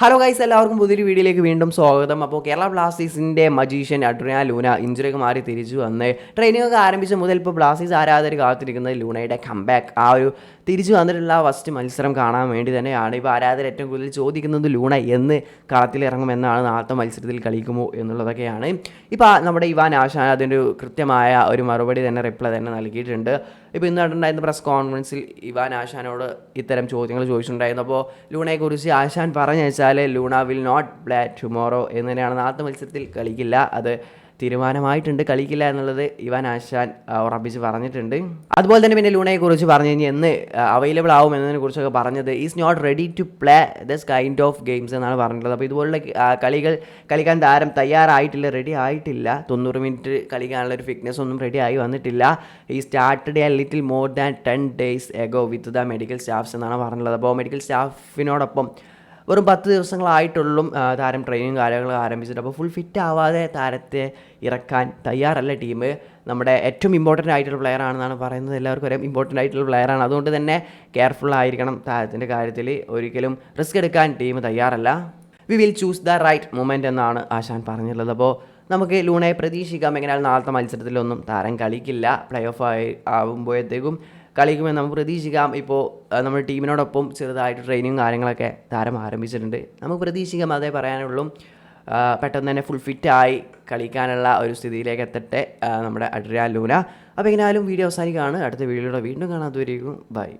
Hello guys, എല്ലാവർക്കും പുതിയൊരു വീഡിയോയിലേക്ക് വീണ്ടും സ്വാഗതം. അപ്പോൾ കേരള ബ്ലാസ്റ്റേഴ്സിൻ്റെ മജീഷ്യൻ അഡ്രിയാൻ ലൂന ഇഞ്ചുറിയൊക്കെ മാറി തിരിച്ചു വന്ന് ട്രെയിനിങ് ഒക്കെ ആരംഭിച്ച മുതൽ ഇപ്പോൾ ബ്ലാസ്റ്റേഴ്സ് ആരാധകർ കാത്തിരിക്കുന്നത് ലൂനയുടെ കംബാക്ക്, ആ ഒരു തിരിച്ചു വന്നിട്ടുള്ള ഫസ്റ്റ് മത്സരം കാണാൻ വേണ്ടി തന്നെയാണ്. ഇപ്പോൾ ആരാധകർ ഏറ്റവും കൂടുതൽ ചോദിക്കുന്നത് ലൂന എന്ന് കളത്തിലിറങ്ങുമെന്നാണ്, നാളത്തെ മത്സരത്തിൽ കളിക്കുമോ എന്നുള്ളതൊക്കെയാണ്. ഇപ്പോൾ നമ്മുടെ ഇവാൻ ആശാൻ അതിൻ്റെ കൃത്യമായ ഒരു മറുപടി തന്നെ, റിപ്ലൈ തന്നെ നൽകിയിട്ടുണ്ട്. ഇപ്പോൾ ഇന്ന് നടന്നിട്ടുണ്ടായിരുന്ന പ്രസ് കോൺഫറൻസിൽ ഇവാൻ ആശാനോട് ഇത്തരം ചോദ്യങ്ങൾ ചോദിച്ചിട്ടുണ്ടായിരുന്നു. അപ്പോൾ ലൂണയെക്കുറിച്ച് ആശാൻ പറഞ്ഞു വെച്ചാൽ Luna will not play tomorrow എന്ന് തന്നെയാണ്. നാളത്തെ മത്സരത്തിൽ കളിക്കില്ല, അത് തീരുമാനമായിട്ടുണ്ട്, കളിക്കില്ല എന്നുള്ളത് ഇവാൻ ആശാൻ ഉറപ്പിച്ച് പറഞ്ഞിട്ടുണ്ട്. അതുപോലെ തന്നെ പിന്നെ ലൂണയെക്കുറിച്ച് പറഞ്ഞു കഴിഞ്ഞാൽ എന്ന് അവൈലബിൾ ആവും എന്നതിനെ കുറിച്ചൊക്കെ പറഞ്ഞത് is not ready to play this kind of games എന്നാണ് പറഞ്ഞിട്ടുള്ളത്. അപ്പോൾ ഇതുപോലുള്ള കളികൾ കളിക്കാൻ താരം തയ്യാറായിട്ടില്ല, റെഡി ആയിട്ടില്ല. 90 മിനിറ്റ് കളിക്കാനുള്ള ഒരു ഫിറ്റ്നസ് ഒന്നും റെഡി ആയി വന്നിട്ടില്ല. ഈ started A little more than 10 days ago with the medical staffs എന്നാണ് പറഞ്ഞിട്ടുള്ളത്. അപ്പോൾ മെഡിക്കൽ സ്റ്റാഫിനോടൊപ്പം വെറും 10 ദിവസങ്ങളായിട്ടുള്ളും താരം ട്രെയിനിങ് കാര്യങ്ങൾ ആരംഭിച്ചിട്ട്. അപ്പോൾ ഫുൾ ഫിറ്റ് ആവാതെ താരത്തെ ഇറക്കാൻ തയ്യാറല്ല ടീം. നമ്മുടെ ഏറ്റവും ഇമ്പോർട്ടൻ്റ് ആയിട്ടുള്ള പ്ലെയർ ആണെന്നാണ് പറയുന്നത്. എല്ലാവർക്കും അറിയാം ഇമ്പോർട്ടൻ്റ് ആയിട്ടുള്ള പ്ലെയറാണ്. അതുകൊണ്ട് തന്നെ കെയർഫുൾ ആയിരിക്കണം താരത്തിൻ്റെ കാര്യത്തിൽ. ഒരിക്കലും റിസ്ക് എടുക്കാൻ ടീം തയ്യാറല്ല. We will choose the right moment എന്നാണ് ആശാൻ പറഞ്ഞിട്ടുള്ളത്. അപ്പോൾ നമുക്ക് ലൂണയെ പ്രതീക്ഷിക്കാം. എങ്ങനെയാലും നാളത്തെ മത്സരത്തിലൊന്നും താരം കളിക്കില്ല, പ്ലേ ഓഫ് ആകുമ്പോഴത്തേക്കും കളിക്കുമെന്ന് നമുക്ക് പ്രതീക്ഷിക്കാം. ഇപ്പോൾ നമ്മുടെ ടീമിനോടൊപ്പം ചെറുതായിട്ട് ട്രെയിനിങ്ങും കാര്യങ്ങളൊക്കെ താരം ആരംഭിച്ചിട്ടുണ്ട്. നമുക്ക് പ്രതീക്ഷിക്കാം, അതേ പറയാനുള്ളൂ. പെട്ടെന്ന് തന്നെ ഫുൾ ഫിറ്റായി കളിക്കാനുള്ള ഒരു സ്ഥിതിയിലേക്ക് എത്തട്ടെ നമ്മുടെ അഡ്രിയാൻ ലൂന. അപ്പോൾ എങ്ങനെയാലും വീഡിയോ അവസാനിക്കുകയാണ്. അടുത്ത വീഡിയോയുടെ വീണ്ടും കാണാത്തവരേക്കും ബൈ.